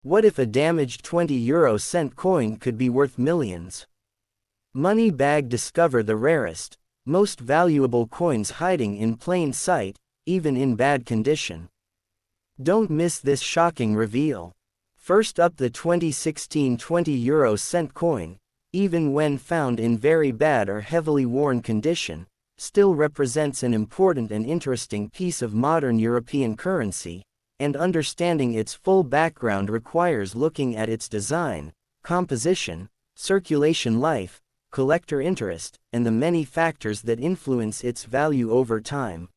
What if a damaged 20-euro-cent coin could be worth millions? Money Bag discover the rarest, most valuable coins hiding in plain sight, even in bad condition. Don't miss this shocking reveal. First up, the 2016 20-euro-cent coin, even when found in very bad or heavily worn condition, still represents an important and interesting piece of modern European currency, and understanding its full background requires looking at its design, composition, circulation life, collector interest, and the many factors that influence its value over time.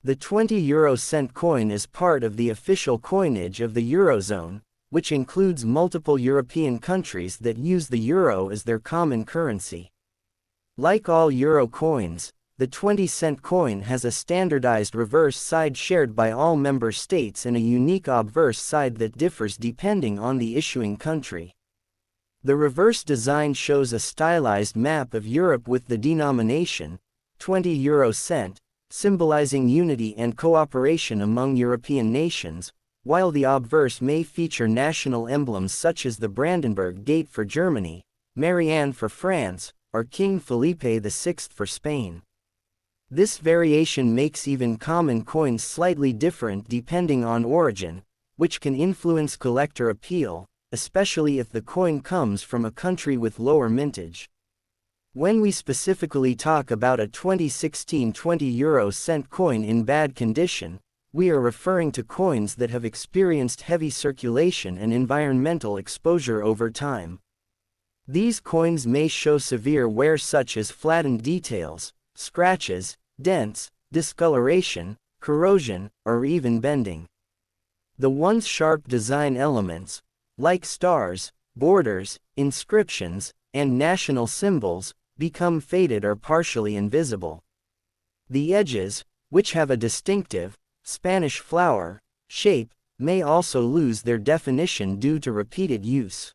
The 20-euro-cent coin is part of the official coinage of the Eurozone, which includes multiple European countries that use the euro as their common currency. Like all euro coins, the 20-cent coin has a standardized reverse side shared by all member states and a unique obverse side that differs depending on the issuing country. The reverse design shows a stylized map of Europe with the denomination, 20 euro cent, symbolizing unity and cooperation among European nations, while the obverse may feature national emblems such as the Brandenburg Gate for Germany, Marianne for France, or King Felipe VI for Spain. This variation makes even common coins slightly different depending on origin, which can influence collector appeal, especially if the coin comes from a country with lower mintage. When we specifically talk about a 2016 20-euro-cent coin in bad condition, we are referring to coins that have experienced heavy circulation and environmental exposure over time. These coins may show severe wear such as flattened details, scratches, dents, discoloration, corrosion, or even bending. The once sharp design elements, like stars, borders, inscriptions, and national symbols, become faded or partially invisible. The edges, which have a distinctive, Spanish flower, shape, may also lose their definition due to repeated use.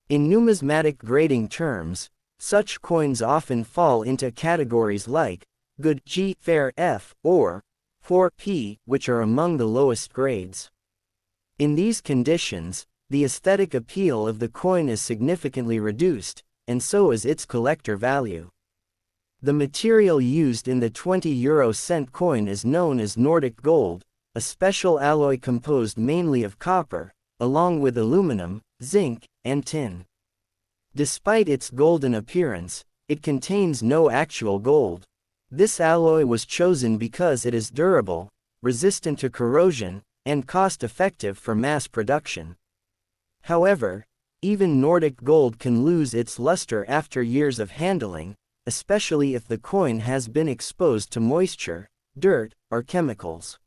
In numismatic grading terms, such coins often fall into categories like good G, fair F, or poor P, which are among the lowest grades. In these conditions, the aesthetic appeal of the coin is significantly reduced, and so is its collector value. The material used in the 20-euro-cent coin is known as Nordic gold, a special alloy composed mainly of copper, along with aluminum, zinc, and tin. Despite its golden appearance, it contains no actual gold. This alloy was chosen because it is durable, resistant to corrosion, and cost-effective for mass production. However, even Nordic gold can lose its luster after years of handling, especially if the coin has been exposed to moisture, dirt, or chemicals.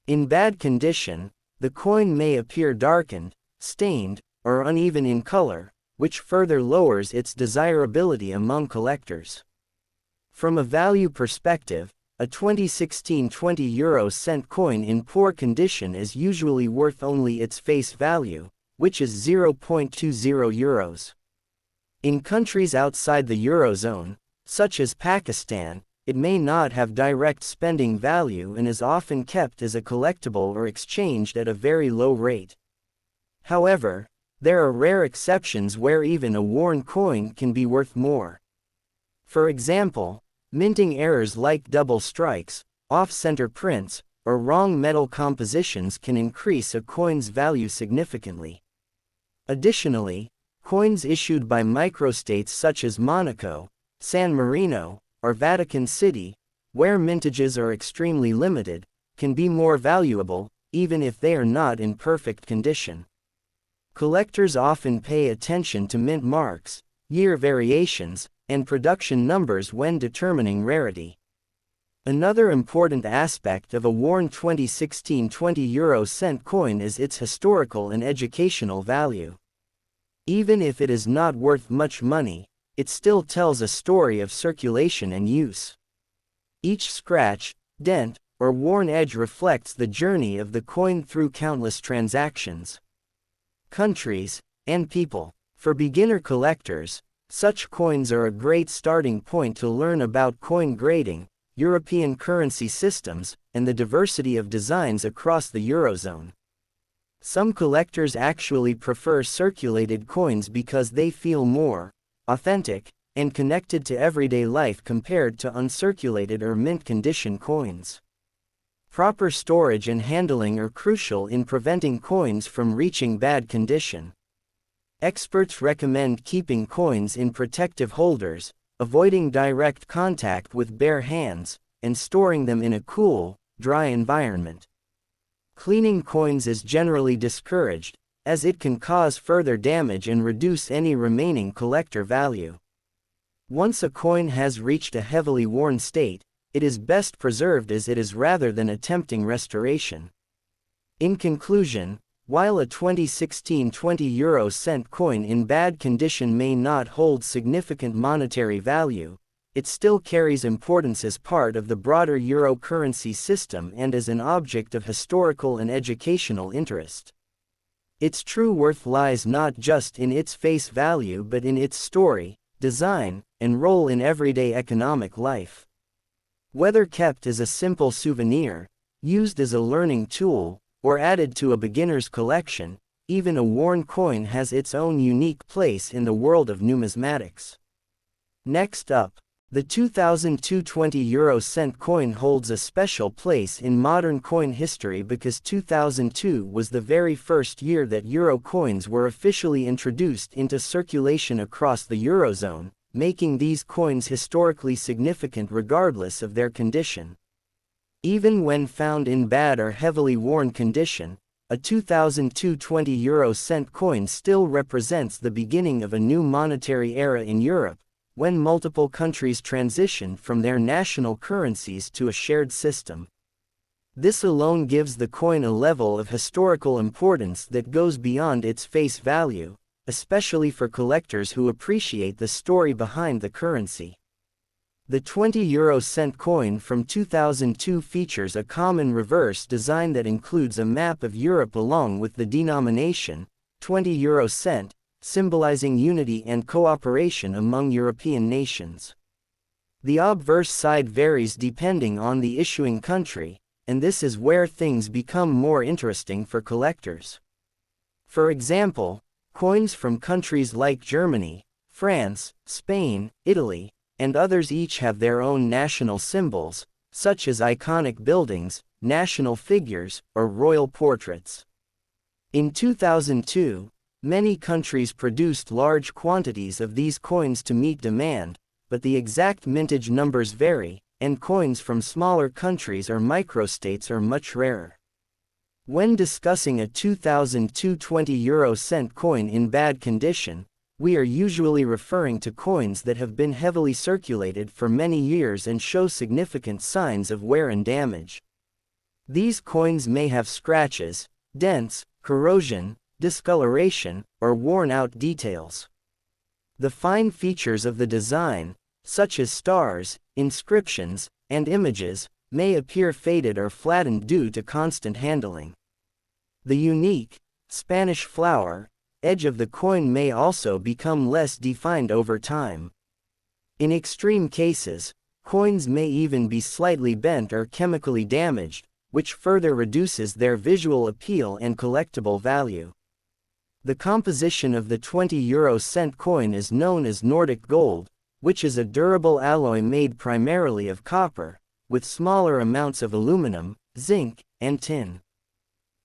In bad condition, the coin may appear darkened, stained, or uneven in color, which further lowers its desirability among collectors. From a value perspective, a 2016 20-euro-cent coin in poor condition is usually worth only its face value, which is 0.20 euros. In countries outside the Eurozone, such as Pakistan, it may not have direct spending value and is often kept as a collectible or exchanged at a very low rate. However, there are rare exceptions where even a worn coin can be worth more. For example, minting errors like double strikes, off-center prints, or wrong metal compositions can increase a coin's value significantly. Additionally, coins issued by microstates such as Monaco, San Marino, or Vatican City, where mintages are extremely limited, can be more valuable, even if they are not in perfect condition. Collectors often pay attention to mint marks, year variations, and production numbers when determining rarity. Another important aspect of a worn 2016 20-euro-cent coin is its historical and educational value. Even if it is not worth much money, it still tells a story of circulation and use. Each scratch, dent, or worn edge reflects the journey of the coin through countless transactions, countries, and people. For beginner collectors, such coins are a great starting point to learn about coin grading, European currency systems, and the diversity of designs across the Eurozone. Some collectors actually prefer circulated coins because they feel more authentic and connected to everyday life compared to uncirculated or mint condition coins. Proper storage and handling are crucial in preventing coins from reaching bad condition. Experts recommend keeping coins in protective holders, avoiding direct contact with bare hands, and storing them in a cool, dry environment. Cleaning coins is generally discouraged, as it can cause further damage and reduce any remaining collector value. Once a coin has reached a heavily worn state, it is best preserved as it is rather than attempting restoration. In conclusion, while a 2016 20-euro-cent coin in bad condition may not hold significant monetary value, it still carries importance as part of the broader euro currency system and as an object of historical and educational interest. Its true worth lies not just in its face value but in its story, design, and role in everyday economic life. Whether kept as a simple souvenir, used as a learning tool, or added to a beginner's collection, even a worn coin has its own unique place in the world of numismatics. Next up, the 2002 20-euro-cent coin holds a special place in modern coin history because 2002 was the very first year that euro coins were officially introduced into circulation across the Eurozone, making these coins historically significant regardless of their condition. Even when found in bad or heavily worn condition, a 2002 20-euro-cent coin still represents the beginning of a new monetary era in Europe, when multiple countries transitioned from their national currencies to a shared system. This alone gives the coin a level of historical importance that goes beyond its face value, especially for collectors who appreciate the story behind the currency. The 20-euro-cent coin from 2002 features a common reverse design that includes a map of Europe along with the denomination, 20 euro cent, symbolizing unity and cooperation among European nations. The obverse side varies depending on the issuing country, and this is where things become more interesting for collectors. For example, coins from countries like Germany, France, Spain, Italy, and others each have their own national symbols, such as iconic buildings, national figures, or royal portraits. In 2002, many countries produced large quantities of these coins to meet demand, but the exact mintage numbers vary, and coins from smaller countries or microstates are much rarer. When discussing a 2002 20-euro-cent coin in bad condition, we are usually referring to coins that have been heavily circulated for many years and show significant signs of wear and damage. These coins may have scratches, dents, corrosion, discoloration, or worn-out details. The fine features of the design, such as stars, inscriptions, and images, may appear faded or flattened due to constant handling. The unique, Spanish flower, edge of the coin may also become less defined over time. In extreme cases, coins may even be slightly bent or chemically damaged, which further reduces their visual appeal and collectible value. The composition of the 20-euro-cent coin is known as Nordic gold, which is a durable alloy made primarily of copper, with smaller amounts of aluminum, zinc, and tin.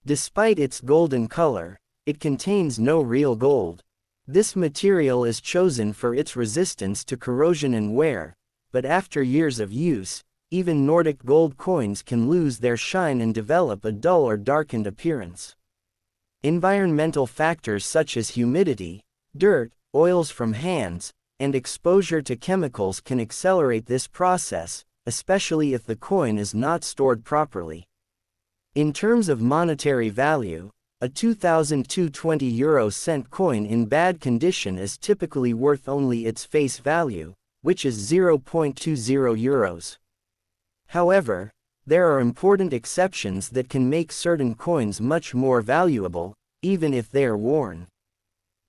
Despite its golden color, it contains no real gold. This material is chosen for its resistance to corrosion and wear, but after years of use, even Nordic gold coins can lose their shine and develop a dull or darkened appearance. Environmental factors such as humidity, dirt, oils from hands, and exposure to chemicals can accelerate this process, especially if the coin is not stored properly. In terms of monetary value, a 2002 20-euro-cent coin in bad condition is typically worth only its face value, which is 0.20 euros. However, there are important exceptions that can make certain coins much more valuable, even if they are worn.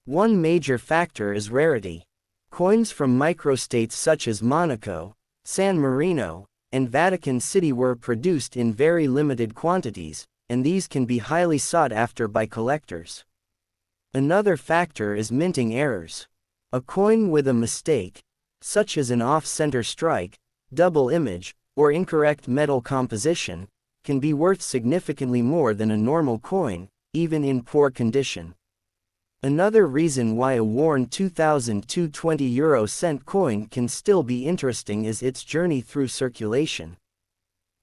One major factor is rarity. Coins from microstates such as Monaco, San Marino, and Vatican City were produced in very limited quantities, and these can be highly sought after by collectors. Another factor is minting errors. A coin with a mistake, such as an off-center strike, double image, or incorrect metal composition, can be worth significantly more than a normal coin, even in poor condition. Another reason why a worn 2002 20-euro-cent coin can still be interesting is its journey through circulation.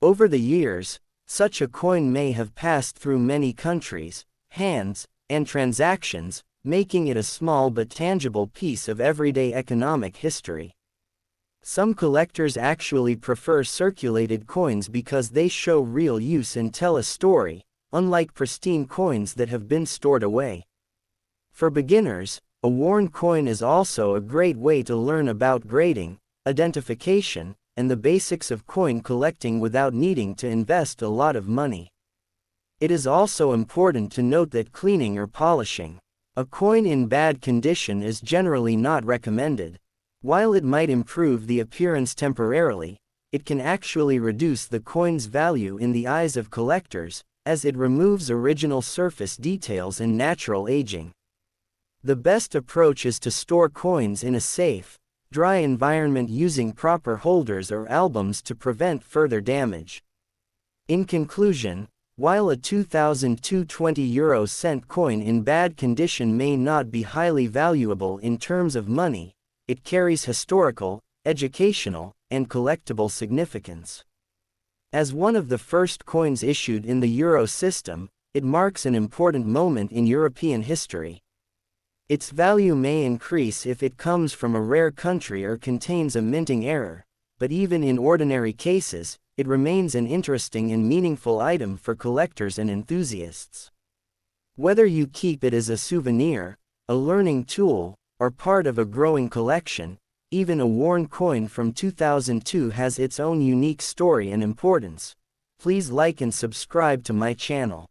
Over the years, such a coin may have passed through many countries, hands, and transactions, making it a small but tangible piece of everyday economic history. Some collectors actually prefer circulated coins because they show real use and tell a story, unlike pristine coins that have been stored away. For beginners, a worn coin is also a great way to learn about grading, identification, and the basics of coin collecting without needing to invest a lot of money. It is also important to note that cleaning or polishing a coin in bad condition is generally not recommended. While it might improve the appearance temporarily, it can actually reduce the coin's value in the eyes of collectors, as it removes original surface details and natural aging. The best approach is to store coins in a safe, dry environment using proper holders or albums to prevent further damage. In conclusion, while a 2002 20-euro-cent coin in bad condition may not be highly valuable in terms of money, it carries historical, educational, and collectible significance. As one of the first coins issued in the euro system, it marks an important moment in European history. Its value may increase if it comes from a rare country or contains a minting error, but even in ordinary cases, it remains an interesting and meaningful item for collectors and enthusiasts. Whether you keep it as a souvenir, a learning tool, or part of a growing collection, even a worn coin from 2002 has its own unique story and importance. Please like and subscribe to my channel.